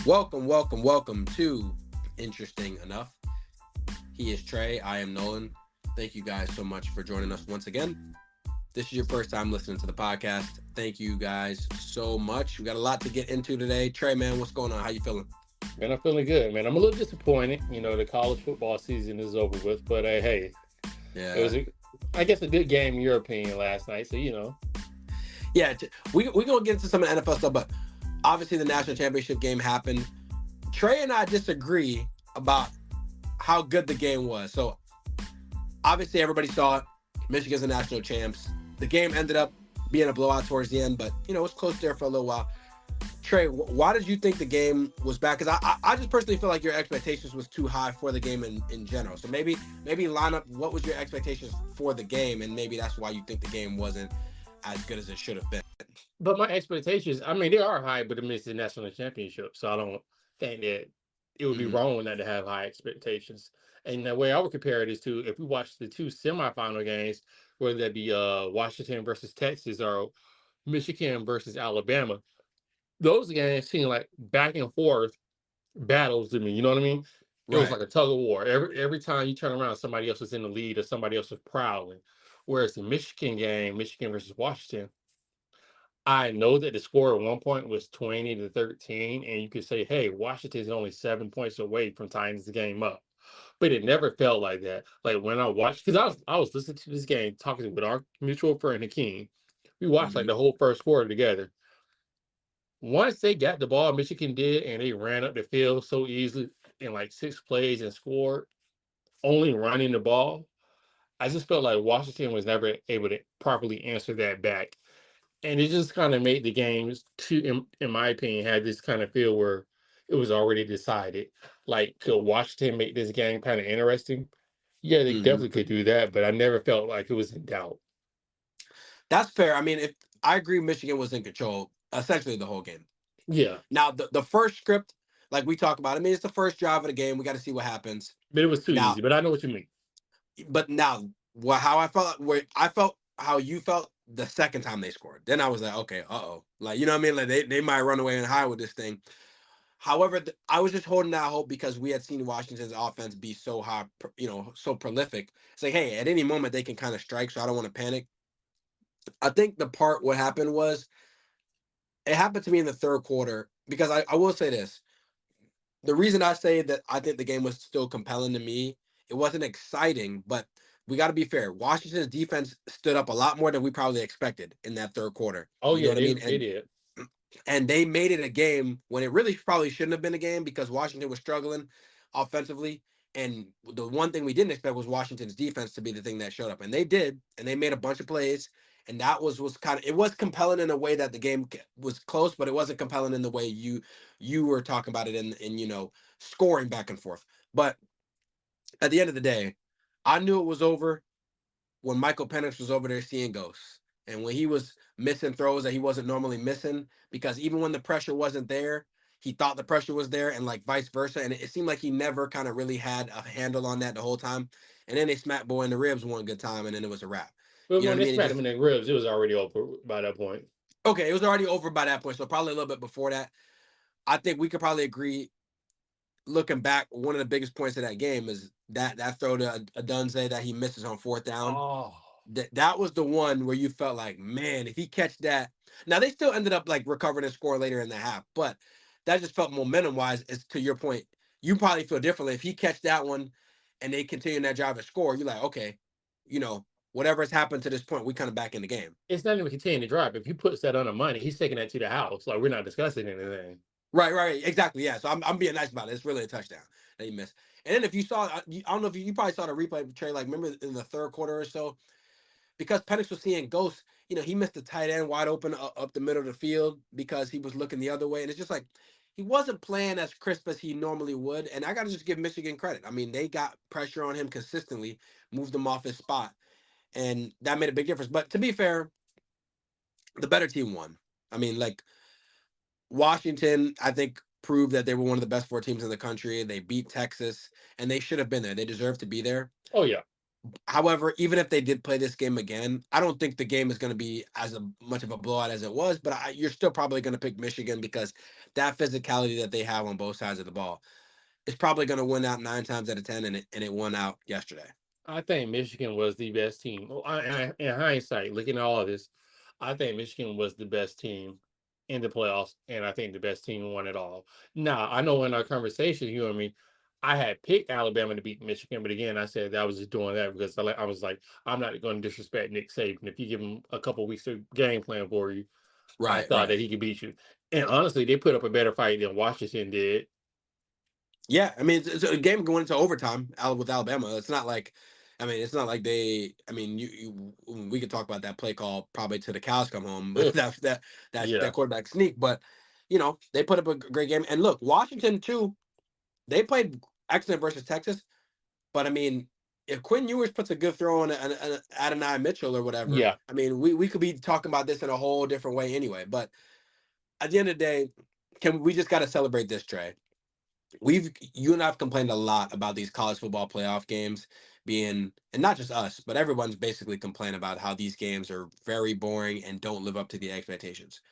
Welcome to Interesting Enough. He is Trey. I am Nolan. Thank you guys so much for joining us once again. This is your first time listening to the podcast. Thank you guys so much. We got a lot to get into today. Trey, man, what's going on? How you feeling? Man, I'm feeling good, man. I'm a little disappointed. The college football season is over with, but hey, it Yeah, was, I guess, a good game in your opinion last night. So. yeah. We gonna get into some of the NFL stuff, but obviously the national championship game happened. Trey and I disagree about how good the game was. So obviously everybody saw it. Michigan's the national champs. The game ended up being a blowout towards the end, but it was close there for a little while. Trey, why did you think the game was bad? Because I just personally feel like your expectations was too high for the game in general. So maybe line up what was your expectations for the game, and maybe that's why you think the game wasn't as good as it should have been. But my expectations, I mean, they are high, but it's the national championship, so I don't think that it would be Mm-hmm. wrong not to have high expectations. And the way I would compare it is to if we watch the two semifinal games, whether that be Washington versus Texas or Michigan versus Alabama, those games seem like back and forth battles to me. You know what I mean? It was Right. like a tug of war. Every time you turn around, somebody else was in the lead or somebody else was prowling. Whereas the Michigan game, Michigan versus Washington, I know that the score at one point was 20-13, and you could say, hey, Washington's only 7 points away from tying this game up. But it never felt like that. Like when I watched, because I was listening to this game, talking with our mutual friend Hakeem. We watched like Mm-hmm. the whole first quarter together. Once they got the ball, Michigan did, and they ran up the field so easily in like 6 plays and scored, only running the ball. I just felt like Washington was never able to properly answer that back. And it just kind of made the games, in my opinion, had this kind of feel where it was already decided. Like, could Washington make this game kind of interesting? Yeah, they Mm-hmm. definitely could do that, but I never felt like it was in doubt. That's fair. I mean, if I agree, Michigan was in control essentially the whole game. Yeah, Now, the first script, like we talked about, I mean, it's the first drive of the game. We got to see what happens. but it was too Now, easy. But I know what you mean. but now, how I felt, where I felt how you felt the second time they scored. Then I was like, okay, like you know what I mean? Like they might run away and hide with this thing. However, I was just holding that hope because we had seen Washington's offense be so high, so prolific. It's like, hey, at any moment they can kind of strike, so I don't want to panic. I think what happened was it happened to me in the third quarter because I will say this. The reason I say that I think the game was still compelling to me, it wasn't exciting, but we got to be fair. Washington's defense stood up a lot more than we probably expected in that third quarter. Oh You know yeah, what I they mean? they did. And they made it a game when it really probably shouldn't have been a game because Washington was struggling offensively. And the one thing we didn't expect was Washington's defense to be the thing that showed up, and they did, and they made a bunch of plays, and that was kind of, it was compelling in a way that the game was close, but it wasn't compelling in the way you were talking about it in scoring back and forth. But at the end of the day, I knew it was over when Michael Penix was over there seeing ghosts. And when he was missing throws that he wasn't normally missing, because even when the pressure wasn't there, he thought the pressure was there, and like vice versa. And it seemed like he never kind of really had a handle on that the whole time. And then they smacked Boy in the ribs one good time, and then it was a wrap. But You know when what I they mean? It smacked him just in the ribs, it was already over by that point. okay. It was already over by that point, so probably a little bit before that. I think we could probably agree. Looking back, one of the biggest points of that game is that throw to Adunze that he misses on fourth down. Oh, That was the one where you felt like, man, if he catch that. Now they still ended up like recovering and scoring later in the half, but that just felt momentum wise. Is to your point, you probably feel differently if he catch that one, and they continue that drive and score. You're like, okay, whatever has happened to this point, we kind of back in the game. it's not even continuing to drive. If he puts that on the money, he's taking that to the house. Like we're not discussing anything. Right, exactly. Yeah. So I'm being nice about it. It's really a touchdown that he missed. And then if you saw, I don't know if you probably saw the replay, Trey. Like remember in the third quarter or so, because Penix was seeing ghosts, he missed the tight end wide open up the middle of the field because he was looking the other way. And it's just like he wasn't playing as crisp as he normally would. And I got to just give Michigan credit. I mean, they got pressure on him consistently, moved him off his spot, and that made a big difference. But to be fair, the better team won. I mean, like Washington, I think proved that they were one of the best four teams in the country. They beat Texas, and they should have been there. They deserve to be there. Oh yeah. However, even if they did play this game again, I don't think the game is going to be as much of a blowout as it was. But you're still probably going to pick Michigan because that physicality that they have on both sides of the ball is probably going to win out 9 times out of 10, and it won out yesterday. I think Michigan was the best team. Well, in hindsight, looking at all of this, I think Michigan was the best team in the playoffs, and I think the best team won it all. Now, I know in our conversation, you and me, I had picked Alabama to beat Michigan, but again, I said that I was just doing that because I was like, I'm not going to disrespect Nick Saban. If you give him a couple weeks to game plan for you, I Right, thought right. that he could beat you. And honestly, they put up a better fight than Washington did. Yeah, I mean, it's a game going into overtime with Alabama. It's not like, I mean, it's not like they. I mean, we could talk about that play call probably to the cows come home. Ugh, That yeah, quarterback sneak, but they put up a great game. And look, Washington too. They played excellent versus Texas, but I mean, if Quinn Ewers puts a good throw on Adonai Mitchell or whatever, yeah, I mean, we could be talking about this in a whole different way anyway. But at the end of the day, we just got to celebrate this, Trey. You and I've complained a lot about these college football playoff games being, and not just us, but everyone's basically complained about how these games are very boring and don't live up to the expectations.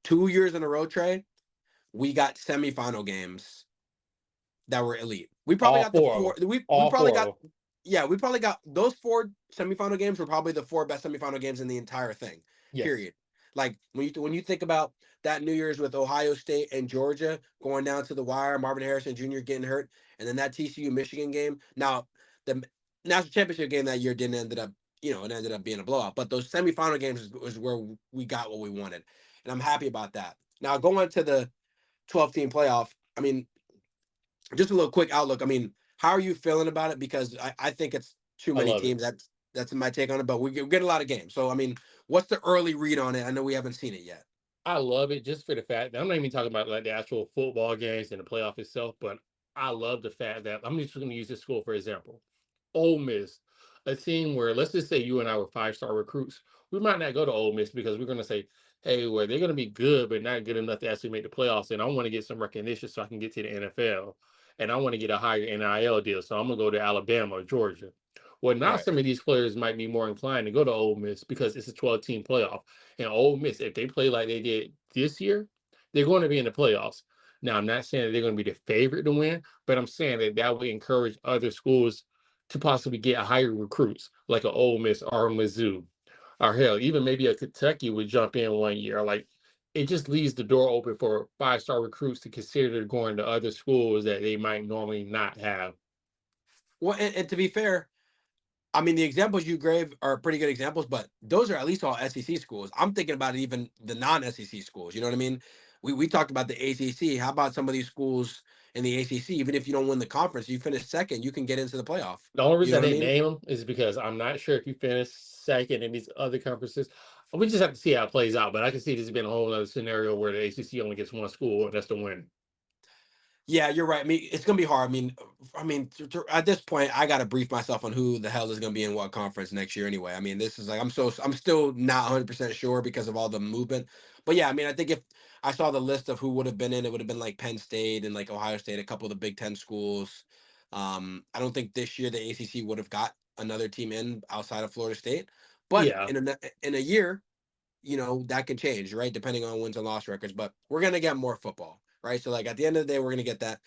2 years in a row, Trey, we got semifinal games that were elite. We probably all got the four of them, four. We all probably four of got, them. yeah, we probably got those four semifinal games were probably the four best semifinal games in the entire thing. Yes. Period. Like when you think about that New Year's with Ohio State and Georgia going down to the wire, Marvin Harrison Jr. getting hurt, and then that TCU Michigan game. Now the national championship game that year didn't ended up, it ended up being a blowout. But those semifinal games was where we got what we wanted, and I'm happy about that. Now going to the 12-team playoff. I mean, just a little quick outlook. I mean, how are you feeling about it? Because I think it's too I many love it. teams. That's my take on it. But we get a lot of games. So I mean, what's the early read on it? I know we haven't seen it yet. I love it just for the fact that I'm not even talking about like the actual football games and the playoff itself, but I love the fact that I'm just going to use this school for example. Ole Miss, a team where let's just say you and I were 5-star recruits. We might not go to Ole Miss because we're going to say, hey, well, they're going to be good, but not good enough to actually make the playoffs. And I want to get some recognition so I can get to the NFL. And I want to get a higher NIL deal. So I'm going to go to Alabama or Georgia. Well, now Right. some of these players might be more inclined to go to Ole Miss because it's a 12-team playoff. And Ole Miss, if they play like they did this year, they're going to be in the playoffs. Now, I'm not saying that they're going to be the favorite to win, but I'm saying that that would encourage other schools to possibly get higher recruits, like an Ole Miss or a Mizzou, or hell, even maybe a Kentucky would jump in one year. Like it just leaves the door open for 5-star recruits to consider going to other schools that they might normally not have. Well, and to be fair, I mean the examples you gave are pretty good examples, but those are at least all SEC schools. I'm thinking about even the non-SEC schools. You know what I mean? We talked about the ACC. How about some of these schools in the ACC? Even if you don't win the conference, you finish second, you can get into the playoff. The only You know reason what I I didn't mean? name them is because I'm not sure if you finish second in these other conferences. We just have to see how it plays out. But I can see this being a whole other scenario where the ACC only gets one school, and that's the win. Yeah, you're right. I mean, it's gonna be hard. I mean, at this point, I gotta brief myself on who the hell is gonna be in what conference next year. Anyway, I mean, this is like I'm still not 100% sure because of all the movement. But yeah, I mean, I think if I saw the list of who would have been in, it would have been like Penn State and like Ohio State, a couple of the Big Ten schools. I don't think this year the ACC would have got another team in outside of Florida State. But Yeah. in a year, that can change, right? Depending on wins and loss records. But we're gonna get more football, right? So like at the end of the day, we're gonna get that.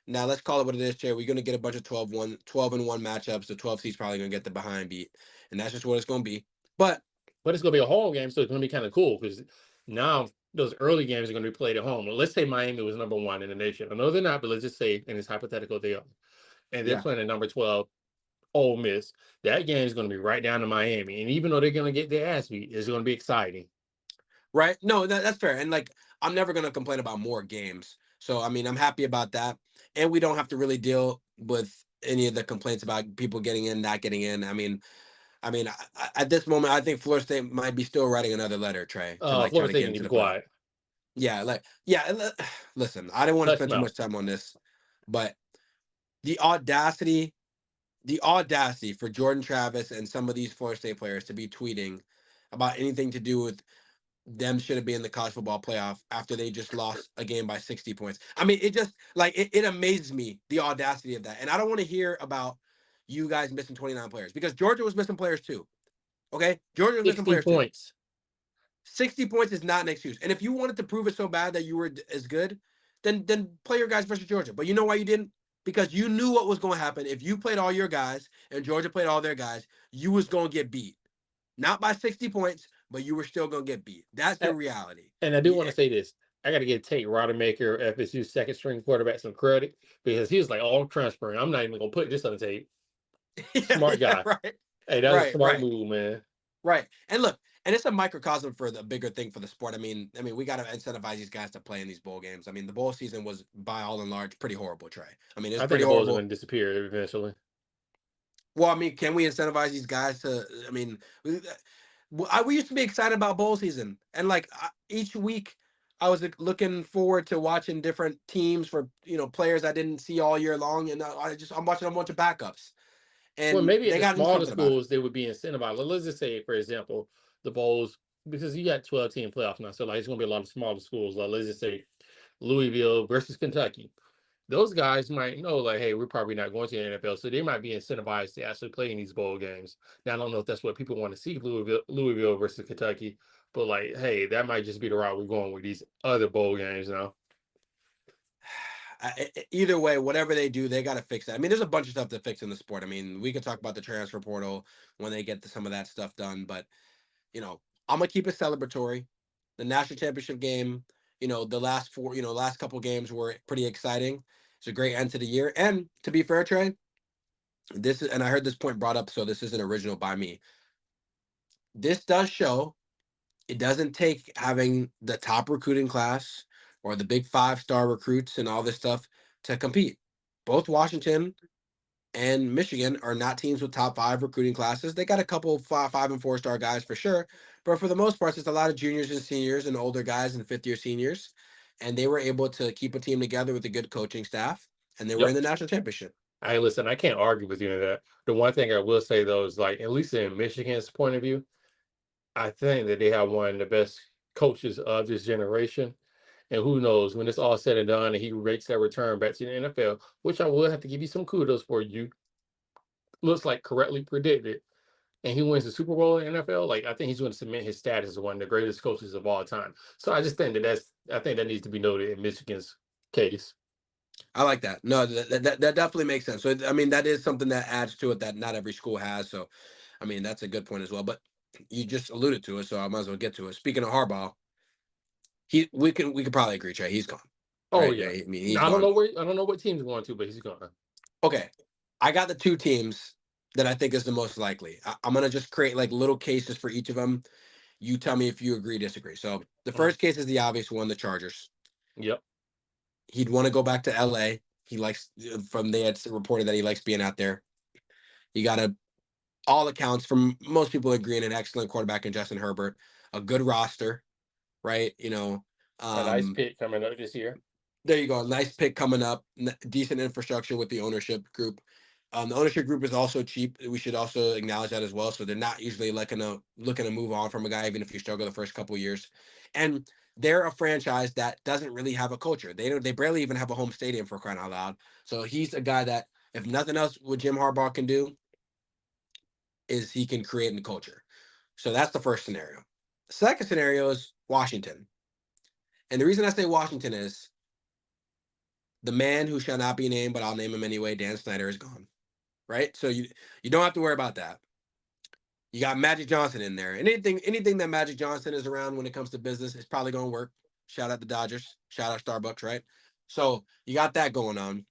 Now let's call it what it is, Jay. We're gonna get a bunch of 12 and 1 matchups. The 12 seed's probably gonna get the behind beat, and that's just what it's gonna be. But But it's going to be a home game, so it's going to be kind of cool because now those early games are going to be played at home. Well, let's say Miami was number one in the nation. I know they're not, but let's just say, and it's hypothetical, they are. And they're yeah, playing at number 12, Ole Miss. That game is going to be right down to Miami. And even though they're going to get their ass beat, it's going to be exciting. right. No, that's fair. And like I'm never gonna complain about more games. So I mean, I'm happy about that, and we don't have to really deal with any of the complaints about people getting in, not getting in. I mean, at this moment, I think Florida State might be still writing another letter, Trey, to like try Florida to State get need to into be the playoff. quiet. Yeah, listen, I didn't want to Hush spend too mouth. much time on this, but the audacity, the audacity for Jordan Travis and some of these Florida State players to be tweeting about anything to do with them shouldn't be in the college football playoff after they just lost a game by 60 points. I mean, it just like it amazes me the audacity of that. And I don't want to hear about you guys missing 29 players because Georgia was missing players too. Okay, Georgia was missing 60 players too. points. 60 points is not an excuse. And if you wanted to prove it so bad that you were as good, then play your guys versus Georgia. But you know why you didn't? Because you knew what was going to happen. If you played all your guys and Georgia played all their guys, you was going to get beat. Not by 60 points, but you were still going to get beat. That's the A- reality. And I do want Yeah. to say this. I got to get Tate Rodemaker, FSU second string quarterback, some credit because he was like, "Oh, I'm transferring. I'm not even gonna put this on the tape." Yeah, Smart yeah, guy. right. Hey, that was a Right, smart right. move, man. Right. And look, and it's a microcosm for the bigger thing for the sport. I mean, we got to incentivize these guys to play in these bowl games. I mean, the bowl season was by all and large pretty horrible, Trey. I mean, it's I think pretty the Bulls are horrible. going to disappear eventually. Well, I mean, can we incentivize these guys to? I mean, we used to be excited about bowl season, and like each week, I was like, looking forward to watching different teams for players I didn't see all year long, and I'm watching a bunch of backups, Well, and maybe at they the got to do smaller something about it. schools, they would be incentivized. Let's just say, for example, the Bulls, because you got 12 team playoffs now. So, like, it's going to be a lot of smaller schools. Like, let's just say Louisville versus Kentucky. Those guys might know, like, hey, we're probably not going to the NFL. So they might be incentivized to actually play in these bowl games. Now, I don't know if that's what people want to see, Louisville versus Kentucky. But, like, hey, that might just be the route we're going with these other bowl games now. Either way, whatever they do, they got to fix that. I mean, there's a bunch of stuff to fix in the sport. I mean, we could talk about the transfer portal when they get some of that stuff done, but you know, I'm gonna keep it celebratory. The national championship game, the last couple games were pretty exciting. It's a great end to the year. And to be fair, Trey, and I heard this point brought up, so this isn't original by me. This does show it doesn't take having the top recruiting class or the big 5-star recruits and all this stuff to compete. Both Washington and Michigan are not teams with top 5 recruiting classes. They got a couple of 5 and 4-star guys for sure, but for the most part, it's a lot of juniors and seniors and older guys and fifth year seniors, and they were able to keep a team together with a good coaching staff, and they were Yep. in the national championship. I listen, I can't argue with you on that. The one thing I will say, though, is like, at least in Michigan's point of view, I think that they have one of the best coaches of this generation. And who knows when it's all said and done and he makes that return back to the NFL, which I will have to give you some kudos for. You looks like correctly predicted, and he wins the Super Bowl in the NFL. Like I think he's going to cement his status as one of the greatest coaches of all time. So I just think I think that needs to be noted in Michigan's case. I like that. No, that definitely makes sense. So I mean, that is something that adds to it that not every school has. So, I mean, that's a good point as well. But you just alluded to it, so I might as well get to it. Speaking of Harbaugh, we could probably agree, Trey. He's gone, Oh right? yeah, I mean, he's I don't gone. know where I don't know what team's going to, but he's going. Okay, I got the two teams that I think is the most likely. I'm gonna just create like little cases for each of them. You tell me if you agree, disagree. So the Mm, first case is the obvious one, the Chargers. yep. He'd want to go back to LA. He likes from they had reported that he likes being out there. He got all accounts from most people agreeing an excellent quarterback in Justin Herbert, a good roster, right? A nice Um, pick coming up this year. there you go. A nice pick coming up. Decent infrastructure with the ownership group. The ownership group is also cheap. We should also acknowledge that as well. So they're not usually looking to move on from a guy, even if you struggle the first couple of years. And they're a franchise that doesn't really have a culture. They barely even have a home stadium for crying out loud. So he's a guy that, if nothing else, what Jim Harbaugh can do is he can create a culture. So that's the first scenario. The second scenario is Washington. And the reason I say Washington is the man who shall not be named, but I'll name him anyway, Dan Snyder is gone. Right? So you don't have to worry about that. You got Magic Johnson in there. And anything that Magic Johnson is around when it comes to business is probably going to work. Shout out the Dodgers. Shout out Starbucks, right? So you got that going on.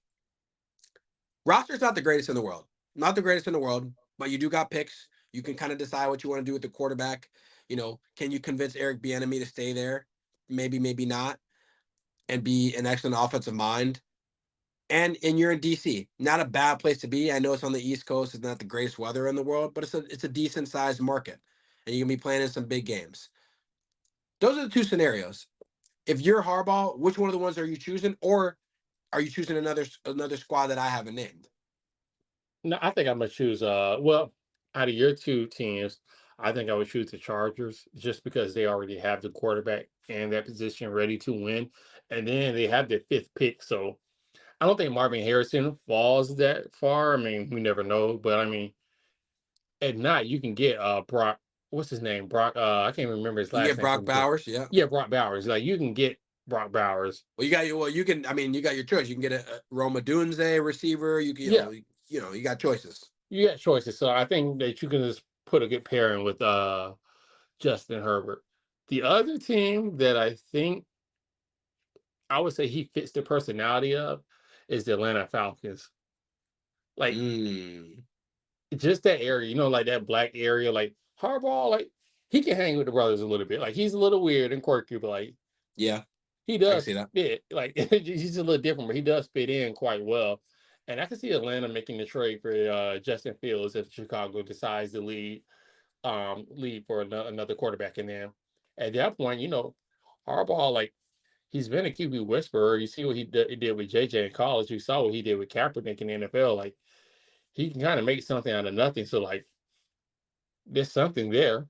Roster's not the greatest in the world. Not the greatest in the world, but you do got picks. You can kind of decide what you want to do with the quarterback. Can you convince Eric Bieniemy to stay there? Maybe, maybe not, and be an excellent offensive mind. And you're in DC, not a bad place to be. I know it's on the East Coast. It's not the greatest weather in the world, but it's a decent sized market, and you can be playing in some big games. Those are the two scenarios. If you're Harbaugh, which one of the ones are you choosing, or are you choosing another squad that I haven't named? No, I think I'm gonna choose. Well, out of your two teams, I think I would choose the Chargers just because they already have the quarterback in that position ready to win, and then they have the fifth pick. So I don't think Marvin Harrison falls that far. I mean, we never know, but I mean, at night you can get Brock. What's his name? Brock. I can't remember his You can last get name Brock from the team. Bowers, yeah. Yeah, Brock Bowers. Like you can get Brock Bowers. You can. I mean, you got your choice. You can get a Roma Dunze receiver. You can, Yeah, you got choices. you got choices. So I think that you can just put a good pairing with Justin Herbert. The other team that I think I would say he fits the personality of is the Atlanta Falcons. Like Mm, just that area, like that black area, like Harbaugh, like he can hang with the brothers a little bit. Like he's a little weird and quirky, but like yeah, he I can does see that. fit. Like he's a little different, but he does fit in quite well. And I can see Atlanta making the trade for Justin Fields if Chicago decides to lead for another quarterback in there. At that point, Harbaugh, like he's been a QB whisperer. You see what he did with JJ in college. You saw what he did with Kaepernick in the NFL. Like he can kind of make something out of nothing. So like there's something there.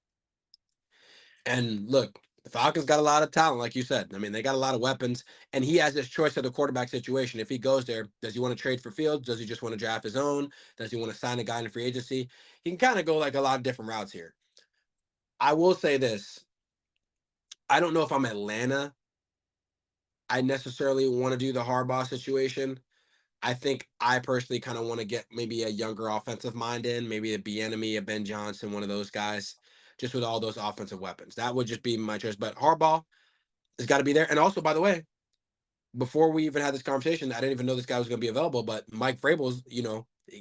And look, the Falcons got a lot of talent, like you said. I mean, they got a lot of weapons, and he has his choice of the quarterback situation. If he goes there, does he want to trade for Fields? Does he just want to draft his own? Does he want to sign a guy in free agency? He can kind of go like a lot of different routes here. I will say this: I don't know if I'm Atlanta. I necessarily want to do the Harbaugh situation. I think I personally kind of want to get maybe a younger offensive mind in, maybe a Bieniemy, a Ben Johnson, one of those guys, just with all those offensive weapons. That would just be my choice. But Harbaugh has got to be there. And also, by the way, before we even had this conversation, I didn't even know this guy was going to be available. But Mike Vrabel's,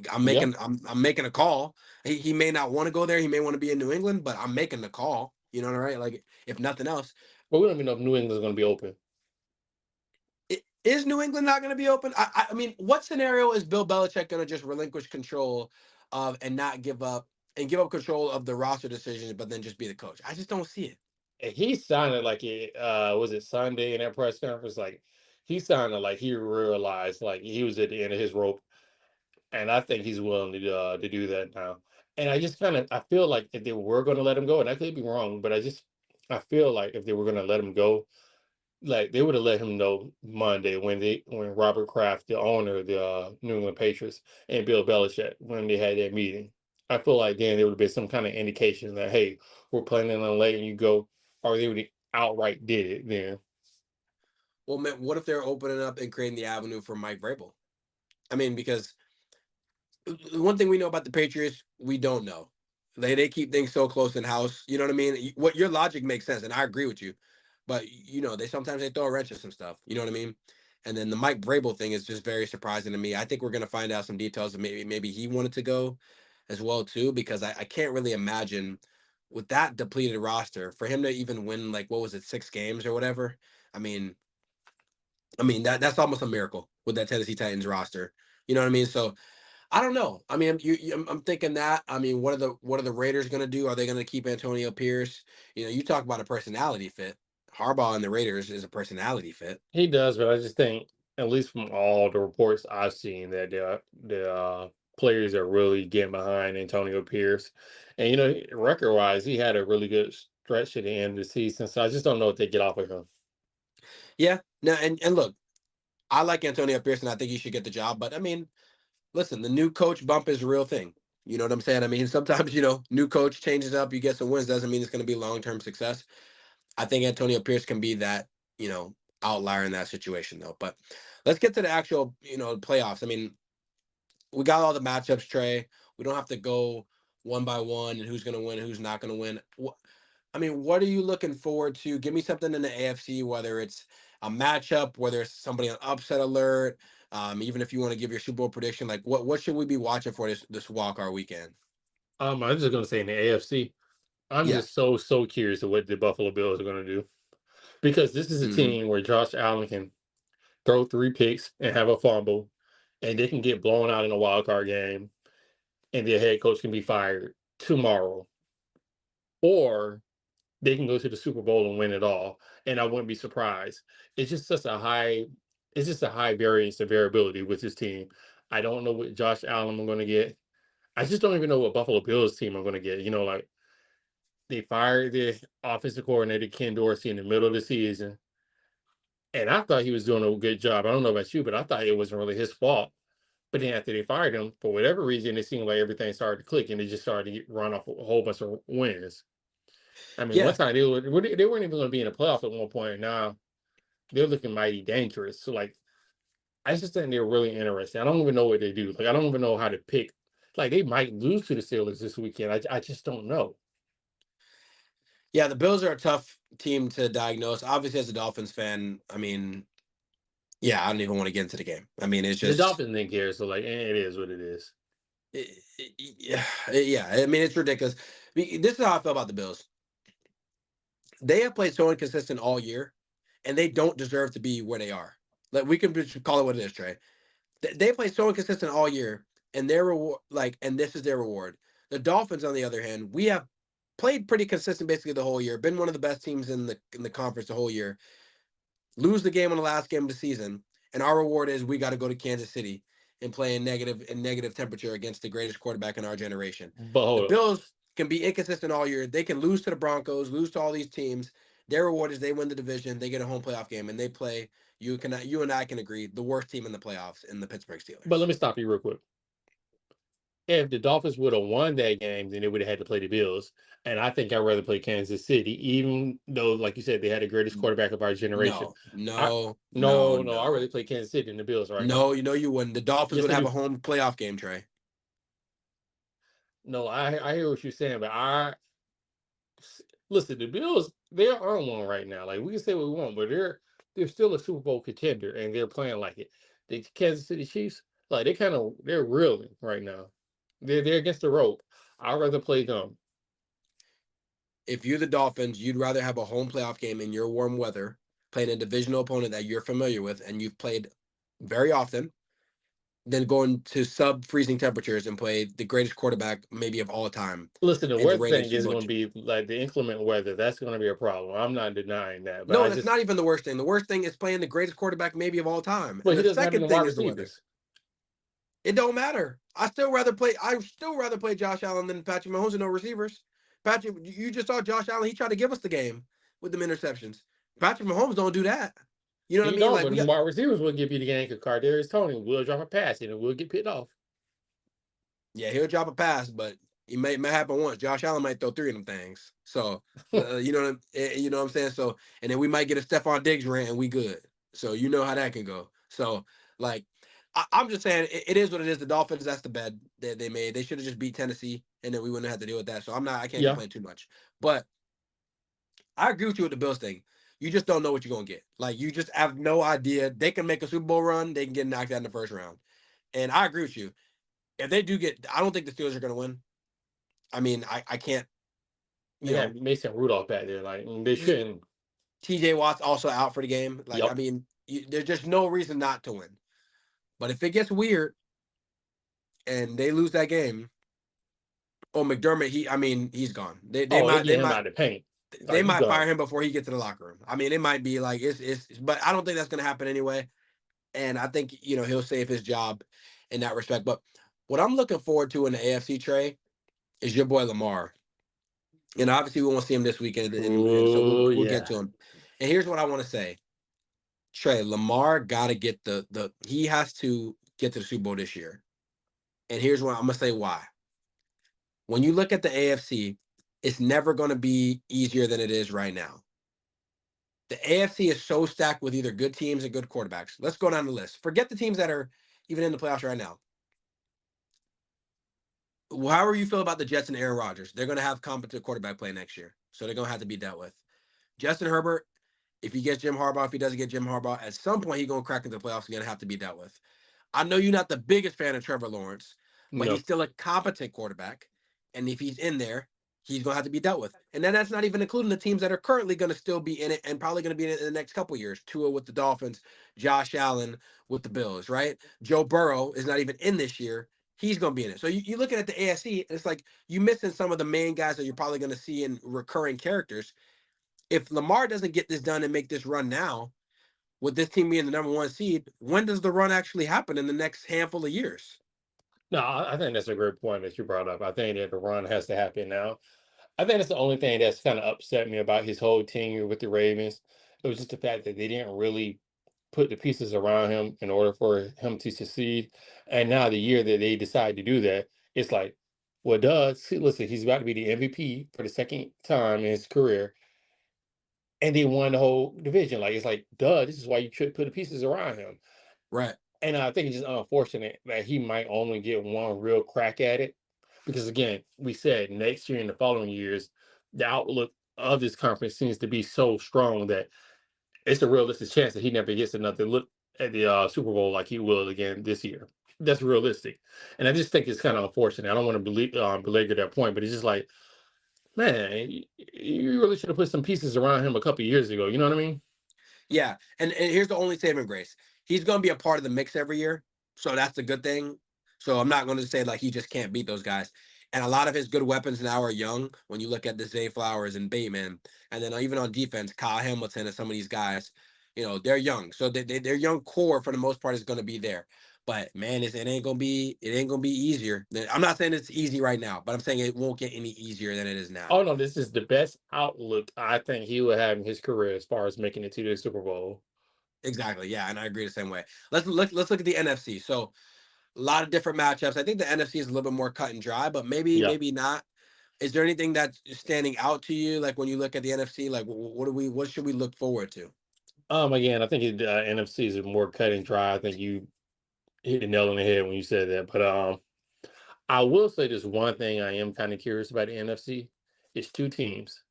I'm Yeah. making I'm making a call. He may not want to go there. He may want to be in New England, but I'm making the call. You know, right? Like if nothing else, But we don't even know if New England's going to be open. is New England not going to be open? I mean, what scenario is Bill Belichick going to just relinquish control of and not give up control of the roster decisions, but then just be the coach? I just don't see it. And he sounded like it was it Sunday in that press conference, like he sounded like he realized like he was at the end of his rope. And I think he's willing to do that now. And I feel like if they were going to let him go, and I could be wrong, but I feel like if they were going to let him go, like they would have let him know Monday when Robert Kraft, the owner of the New England Patriots, and Bill Belichick when they had that meeting. I feel like then there would have been some kind of indication that hey, we're planning on letting you go, or they would have outright did it then. Well, man, what if they're opening up and creating the avenue for Mike Vrabel? I mean, because the one thing we know about the Patriots, we don't know. They keep things so close in house. You know what I mean? What your logic makes sense, and I agree with you. But they sometimes they throw a wrench at some stuff. You know what I mean? And then the Mike Vrabel thing is just very surprising to me. I think we're gonna find out some details of maybe he wanted to go as well too, because I can't really imagine with that depleted roster for him to even win like what was it, 6 games or whatever. I mean, that's almost a miracle with that Tennessee Titans roster. You know what I mean? So I don't know. I mean, I'm thinking that. I mean, what are the Raiders going to do? Are they going to keep Antonio Pierce? You talk about a personality fit. Harbaugh and the Raiders is a personality fit. He does, but I just think, at least from all the reports I've seen, that the players are really getting behind Antonio Pierce. And record wise, he had a really good stretch at the end of the season. So I just don't know if they get off of him. Yeah. Now and look, I like Antonio Pierce and I think he should get the job. But I mean, listen, the new coach bump is a real thing. You know what I'm saying? I mean, sometimes new coach changes up, you get some wins, doesn't mean it's going to be long term success. I think Antonio Pierce can be that, outlier in that situation though. But let's get to the actual, playoffs. I mean, we got all the matchups, Trey. We don't have to go one by one and who's going to win and who's not going to win. I mean, what are you looking forward to? Give me something in the AFC, whether it's a matchup, whether it's somebody on upset alert, even if you want to give your Super Bowl prediction. Like, what should we be watching for this walk our weekend? I'm just going to say in the AFC, I'm Yeah. just so curious of what the Buffalo Bills are going to do, because this is a Hmm. team where Josh Allen can throw 3 picks and have a fumble, and they can get blown out in a wild card game, and their head coach can be fired tomorrow, or they can go to the Super Bowl and win it all, and I wouldn't be surprised. It's just such a high, it's just a high variance and variability with this team. I don't know what Josh Allen I'm going to get. I just don't even know what Buffalo Bills team I'm going to get. Like they fired the offensive coordinator Ken Dorsey in the middle of the season, And I thought he was doing a good job. I don't know about you, but I thought it wasn't really his fault. But then after they fired him, for whatever reason, it seemed like everything started to click and they just started to run off a whole bunch of wins. I mean, one Yeah, time they weren't even going to be in the playoffs at one point. Now they're looking mighty dangerous. So like, I just think they're really interesting. I don't even know what they do. Like, I don't even know how to pick. Like, they might lose to the Steelers this weekend. I just don't know. yeah. The Bills are a tough team to diagnose. Obviously, as a Dolphins fan, I mean, yeah, I don't even want to get into the game. I mean, it's The just, Dolphins didn't care, so like, it is what it is. yeah, yeah. I mean, it's ridiculous. This is how I feel about the Bills. They have played so inconsistent all year, and they don't deserve to be where they are. Like we can just call it what it is, Trey. They play so inconsistent all year, and their reward, like, and this is their reward. The Dolphins, on the other hand, we have played pretty consistent basically the whole year. Been one of the best teams in the conference the whole year. Lose the game on the last game of the season, and our reward is we got to go to Kansas City and play in negative temperature against the greatest quarterback in our generation. But The hold up. Bills can be inconsistent all year. They can lose to the Broncos, lose to all these teams. Their reward is they win the division, they get a home playoff game, and they play. You and I can agree the worst team in the playoffs in the Pittsburgh But Steelers. let me stop you real quick. If the Dolphins would have won that game, then they would have had to play the Bills. And I think I'd rather play Kansas City, even though, like you said, they had the greatest quarterback of our generation. No, I no, no, no, no, I rather no, play Kansas City than the Bills right now. no. You know you wouldn't. The Dolphins Yes, would I have a do. home playoff game, Trey. No, I hear what you're saying, but listen, the Bills, they're on one right now. Like we can say what we want, but they're still a Super Bowl contender and they're playing like it. The Kansas City Chiefs, like they're reeling right now. They're against the rope. I'd rather play them. If you're the Dolphins, you'd rather have a home playoff game in your warm weather, playing a divisional opponent that you're familiar with and you've played very often, than going to sub freezing temperatures and play the greatest quarterback maybe of all time Listen, the and the weather reigning thing Super is Bowl. going to be like the inclement weather. That's going to be a problem. I'm not denying that, but No, that's not even the worst thing. The worst thing is playing the greatest quarterback maybe of all time. And but he the doesn't have any second wide thing is the weather. receivers. It don't matter. I still rather play Josh Allen than Patrick Mahomes and no receivers. Patrick, you just saw Josh Allen. He tried to give us the game with them interceptions. Patrick Mahomes don't do that. You know what I He mean? don't, Like but we the got, wide receivers will give you the game because Kadarius Tony will drop a pass and it will get picked off. yeah, he'll drop a pass, but it may happen once. Josh Allen might throw three of them things. So you know what I'm saying. So and then we might get a Stephon Diggs rant and we good. So you know how that can go. So like I'm just saying it is what it is. The Dolphins, that's the bed that they made. They should have just beat Tennessee and then we wouldn't have had to deal with that. So I can't Yeah. complain too much. But I agree with you with the Bills thing. You just don't know what you're gonna get. Like you just have no idea. They can make a Super Bowl run. They can get knocked out in the first round. And I agree with you. If they do get, I don't think the Steelers are gonna win. I mean, I can't, you They know, had Mason Rudolph back there. Like they shouldn't. TJ Watt's also out for the game. Like, I Yep. mean, there's just no reason not to win. But if it gets weird and they lose that game, oh McDermott, I mean, he's gone. They Oh, they might they get him might out of the paint. they Like you might fire done. him before he gets to the locker room. I mean, it might be like but I don't think that's gonna happen anyway. And I think he'll save his job in that respect. But what I'm looking forward to in the AFC Trey is your boy Lamar. And obviously we won't see him this weekend, and so we'll Oh we'll get yeah. to him. And here's what I want to say. Trey, Lamar got to get the he has to get to the Super Bowl this year. And here's what I'm gonna say why. When you look at the AFC, it's never gonna be easier than it is right now. The AFC is so stacked with either good teams and good quarterbacks. Let's go down the list. Forget the teams that are even in the playoffs right now. However you feel about the Jets and Aaron Rodgers, they're gonna have competent quarterback play next year. So they're gonna have to be dealt with. Justin Herbert, if he gets Jim Harbaugh, if he doesn't get Jim Harbaugh, at some point he's gonna crack into the playoffs. He's gonna have to be dealt with. I know you're not the biggest fan of Trevor Lawrence, but he's No. still a competent quarterback. And if he's in there, he's going to have to be dealt with. And then that's not even including the teams that are currently going to still be in it and probably going to be in it in the next couple of years. Tua with the Dolphins, Josh Allen with the Bills, right? Joe Burrow is not even in this year. He's going to be in it. So you're looking at the AFC, and it's like you're missing some of the main guys that you're probably going to see in recurring characters. If Lamar doesn't get this done and make this run now, with this team being the number one seed, when does the run actually happen in the next handful of years? No, I think that's a great point that you brought up. I think that the run has to happen now. I think that's the only thing that's kind of upset me about his whole tenure with the Ravens It was just the fact that they didn't really put the pieces around him in order for him to succeed. And now the year that they decide to do that, it's like, well, duh, see, listen, he's about to be the MVP for the second time in his career, and they won the whole division. Like it's like, duh, this is why you should put the pieces around him. Right. And I think it's just unfortunate that he might only get one real crack at it. Because again, we said next year and the following years, the outlook of this conference seems to be so strong that it's a realistic chance that he never gets another look at the Super Bowl like he will again this year. That's realistic. And I just think it's kind of unfortunate. I don't want to belabor that point, but it's just like, man, you really should have put some pieces around him a couple years ago. You know what I mean? Yeah, and here's the only saving grace. He's going to be a part of the mix every year, so that's a good thing. So I'm not going to say like he just can't beat those guys. And a lot of his good weapons now are young. When you look at the Zay Flowers and Bateman, and then even on defense, Kyle Hamilton and some of these guys, they're young. So their young core for the most part is going to be there. But man, it ain't gonna be easier. I'm not saying it's easy right now, but I'm saying it won't get any easier than it is now. Oh no, this is the best outlook I think he will have in his career as far as making it to the Super Bowl. Exactly. Yeah, and I agree the same way. Let's look at the NFC. So a lot of different matchups. I think the NFC is a little bit more cut and dry, but Yeah. maybe not. Is there anything that's standing out to you, like when you look at the NFC? Like, what should we look forward to? Again, I think NFC is more cut and dry. I think you hit the nail on the head when you said that. But I will say this one thing I am kind of curious about the NFC. It's two teams.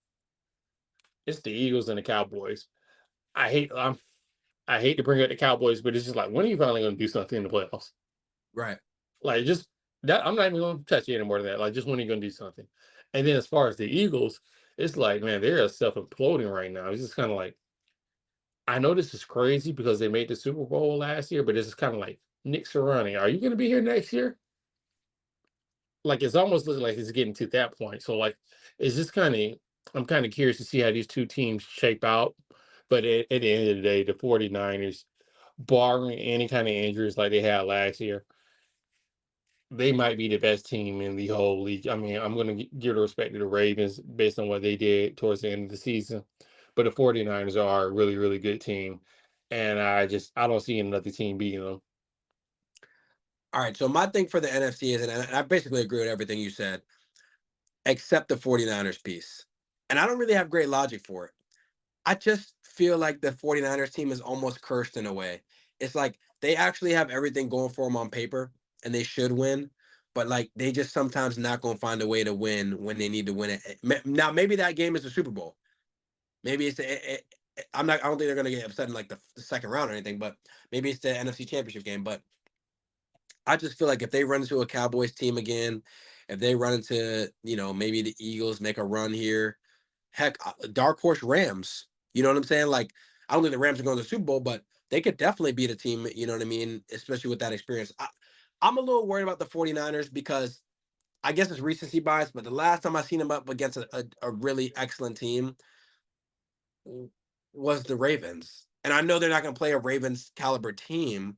It's the Eagles and the Cowboys. I hate I hate to bring up the Cowboys, but it's just like when are you finally going to do something in the playoffs? Right. Like just that I'm not even going to touch you anymore than that. Like just when are you going to do something? And then as far as the Eagles, it's like man, they're self imploding right now. It's just kind of like I know this is crazy because they made the Super Bowl last year, but this is kind of like Nick Sirianni. Are you going to be here next year? Like it's almost looking like it's getting to that point. So like it's just kind of I'm kind of curious to see how these two teams shape out. But at the end of the day, the 49ers, barring any kind of injuries like they had last year, they might be the best team in the whole league. I mean, I'm going to give the respect to the Ravens based on what they did towards the end of the season. But the 49ers are a really, really good team. And I don't see another team beating them. All right. So my thing for the NFC is, and I basically agree with everything you said, except the 49ers piece. And I don't really have great logic for it. I just feel like the 49ers team is almost cursed in a way. It's like they actually have everything going for them on paper and they should win, but like they just sometimes not going to find a way to win when they need to win it. Now, maybe that game is the Super Bowl. Maybe I don't think they're going to get upset in like the second round or anything, but maybe it's the NFC Championship game. But I just feel like if they run into a Cowboys team again, if they run into, maybe the Eagles make a run here, heck, dark horse Rams. You know what I'm saying? Like, I don't think the Rams are going to the Super Bowl, but they could definitely beat a team, you know what I mean? Especially with that experience. I'm a little worried about the 49ers because I guess it's recency bias, but the last time I seen them up against a really excellent team was the Ravens. And I know they're not going to play a Ravens caliber team,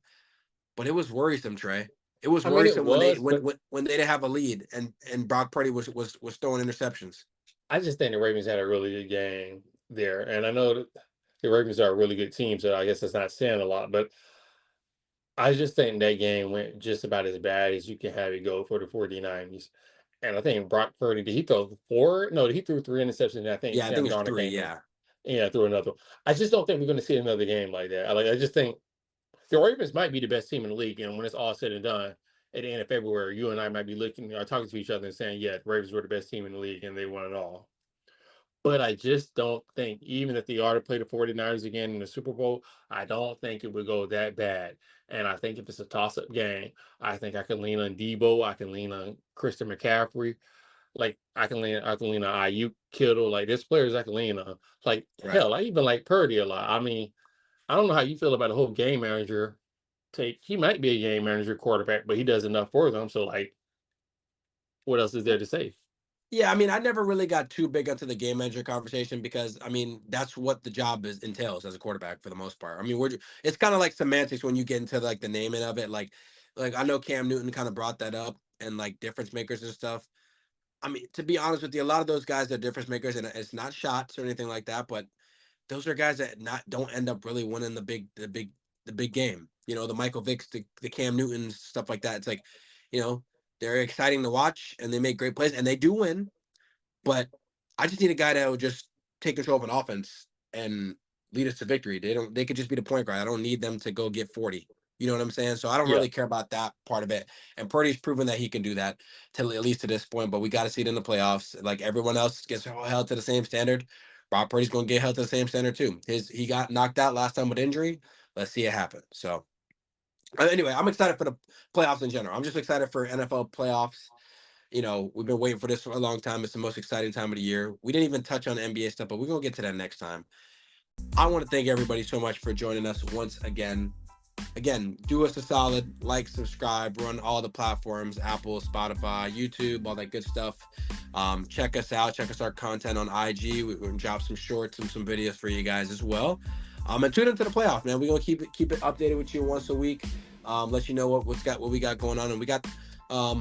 but it was worrisome, Trey. It was I mean, it worrisome when they was, when but when, when they didn't have a lead and Brock Purdy was throwing interceptions. I just think the Ravens had a really good game there. And I know that the Ravens are a really good team, so I guess that's not saying a lot, but I just think that game went just about as bad as you can have it go for the 49ers. And I think Brock Purdy, did he throw four? No, he threw three interceptions. And I think Yeah, I think Sam it's Darnold three. came in. Yeah. Yeah, threw another one. I just don't think we're going to see another game like that. I just think the Ravens might be the best team in the league. And when it's all said and done, at the end of February, you and I might be looking or talking to each other and saying, yeah, the Ravens were the best team in the league and they won it all. But I just don't think, even if they are to play the 49ers again in the Super Bowl, I don't think it would go that bad. And I think if it's a toss up game, I think I can lean on Debo. I can lean on Christian McCaffrey. Like I can lean on IU Kittle. Like there's players I can lean on. Like Right. hell, I even like Purdy a lot. I mean, I don't know how you feel about the whole game manager take. He might be a game manager quarterback, but he does enough for them. So like, what else is there to say? Yeah, I mean, I never really got too big into the game manager conversation because I mean that's what the job entails as a quarterback for the most part. I mean, it's kind of like semantics when you get into like the naming of it. Like I know Cam Newton kind of brought that up and like difference makers and stuff. I mean, to be honest with you, a lot of those guys are difference makers, and it's not shots or anything like that. But those are guys that don't end up really winning the big game. You know, the Michael Vicks, the Cam Newtons, stuff like that. It's like, you know, they're exciting to watch and they make great plays and they do win. But I just need a guy that will just take control of an offense and lead us to victory. They could just be the point guard. I don't need them to go get 40. You know what I'm saying? So I don't Yeah. really care about that part of it. And Purdy's proven that he can do that till at least to this point, but we got to see it in the playoffs. Like everyone else gets held to the same standard. Brock Purdy's going to get held to the same standard too. He got knocked out last time with injury. Let's see it happen. So anyway, I'm excited for the playoffs in general. I'm just excited for NFL playoffs. You know, we've been waiting for this for a long time. It's the most exciting time of the year. We didn't even touch on the NBA stuff, but we're going to get to that next time. I want to thank everybody so much for joining us once again. Again, do us a solid, like, subscribe, run all the platforms, Apple, Spotify, YouTube, all that good stuff. Check us out. Check us our content on IG. We're going to drop some shorts and some videos for you guys as well. And tune into the playoff, man. We're going to keep it updated with you once a week. Let you know what we got going on. And we got a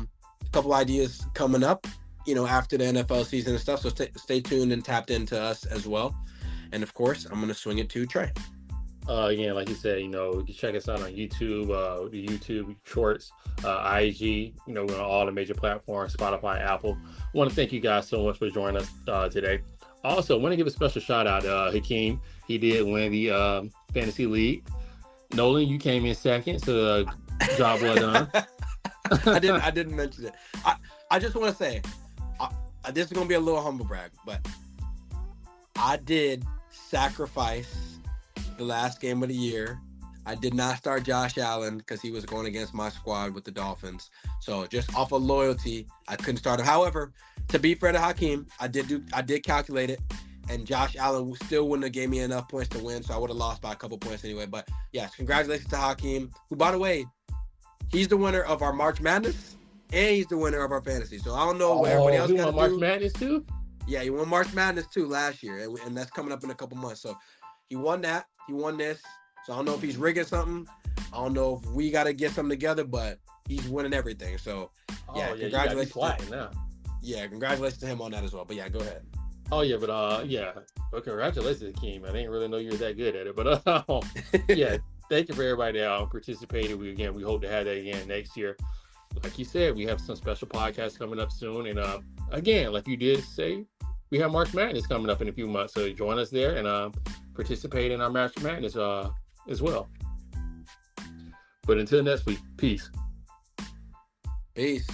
couple ideas coming up, you know, after the NFL season and stuff. So stay tuned and tapped into us as well. And of course, I'm going to swing it to Trey. Again, like you said, you know, you can check us out on YouTube, the YouTube Shorts, IG, you know, we're on all the major platforms, Spotify, Apple. I want to thank you guys so much for joining us today. Also, I want to give a special shout out to Hakeem. He did win the Fantasy League. Nolan, you came in second, so job well done. I didn't mention it. I just want to say, this is going to be a little humble brag, but I did sacrifice the last game of the year. I did not start Josh Allen because he was going against my squad with the Dolphins. So just off of loyalty, I couldn't start him. However, to be fair to Hakeem, I did calculate it, and Josh Allen still wouldn't have gave me enough points to win, so I would have lost by a couple points anyway. But yes, congratulations to Hakeem, who, by the way, he's the winner of our March Madness, and he's the winner of our fantasy. So I don't know what everybody else got to do. March Madness too? Yeah, he won March Madness too last year, and that's coming up in a couple months. So he won that. He won this. So I don't know if he's rigging something. I don't know if we got to get something together, but he's winning everything. So yeah, congratulations. Yeah, congratulations to him on that as well. But yeah, go ahead. Oh yeah, but yeah, well, congratulations, Hakeem. I didn't really know you were that good at it, but yeah, thank you for everybody that participated. We hope to have that again next year. Like you said, we have some special podcasts coming up soon, and again, like you did say, we have March Madness coming up in a few months. So join us there and participate in our March Madness as well. But until next week, peace. Peace.